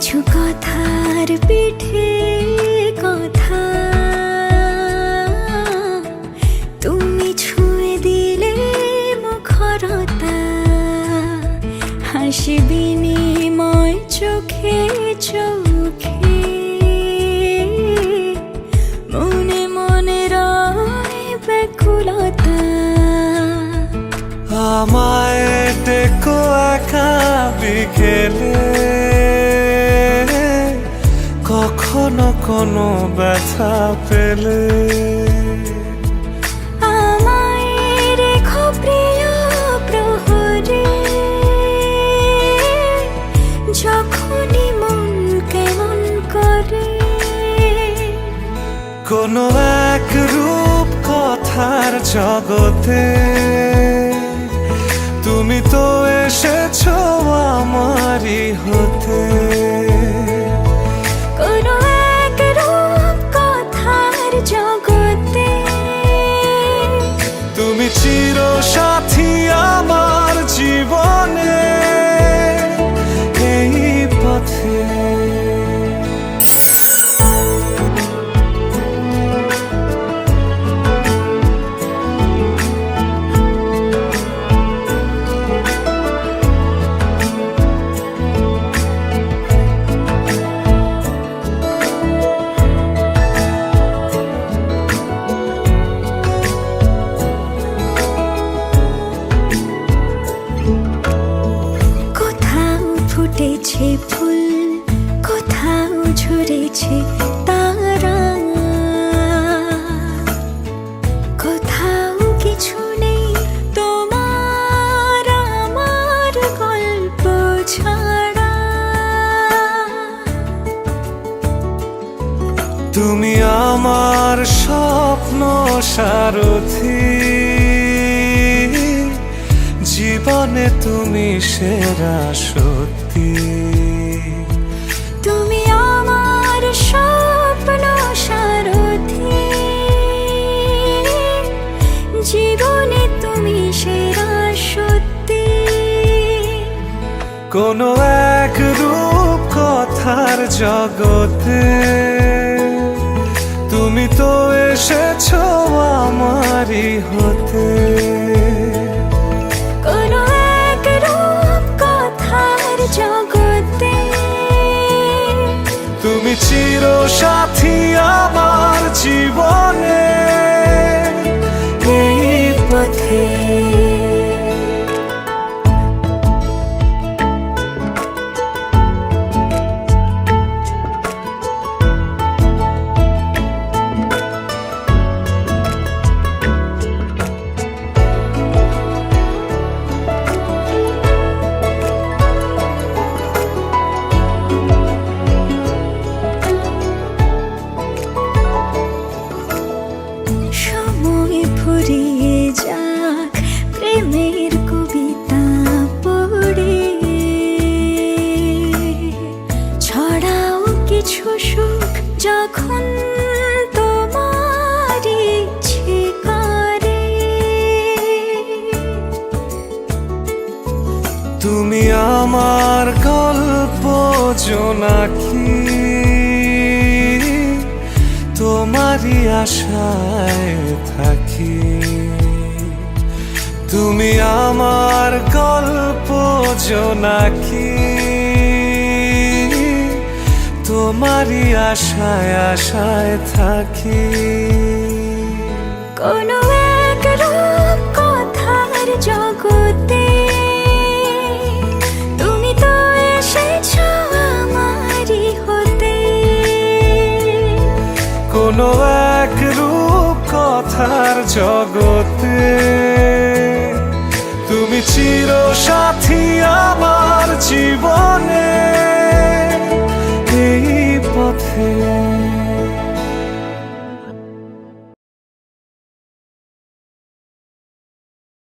কিছু কথার পিঠে কথা তুমি ছুঁয়ে দিলে মুখরতা, হাসি বিনিময় চোখে চোখে, মনে মনে রয় ব্যাকুলতা। আমায় ডেকো একা বিকেলে, কখনো কোনো ব্যথা পেলে। আমায় রেখো প্রিয় প্রহরে, যখনই মন কেমন করে। কোনো এক রূপ কথার জগতে তুমি তো এসেছো আমারই হতে। কোনো এক রূপ কথার জগতে তুমি চিরসাথী আমার জীবনে, এই পথে। ফুটেছে ফুল, কোথাও ঝরেছে তারা, কোথাও কিছু নেই তোমার আমার গল্প ছাড়া। তুমি আমার স্বপ্ন সারথি, জীবনে তুমি সেরা সত্যি। তুমি আমার স্বপ্ন সারথি, জীবনে তুমি সেরা সত্যি। কোনো এক রূপ কথার জগতে তুমি তো এসেছো আমারই হতে। কোনো এক রূপ কথার জগতে তুমি চিরসাথী আমার জীবনে, এই পথে। সময় ফুরিয়ে যাক প্রেমের কবিতা পড়ে, ছড়াও কিছু সুখ যখন তোমার ইচ্ছে করে। তুমি আমার গল্প জোনাকি, তোমারই আশায় থাকি। তুমি আমার গল্প জোনাকি, তোমারই আশায় আশায় থাকি। কোনো এক রূপ কথার জগতে তুমি তো এসেছো আমারই হতে। কোনো এক রূপ কথার জগতে তুমি চিরসাথী আমার জীবন।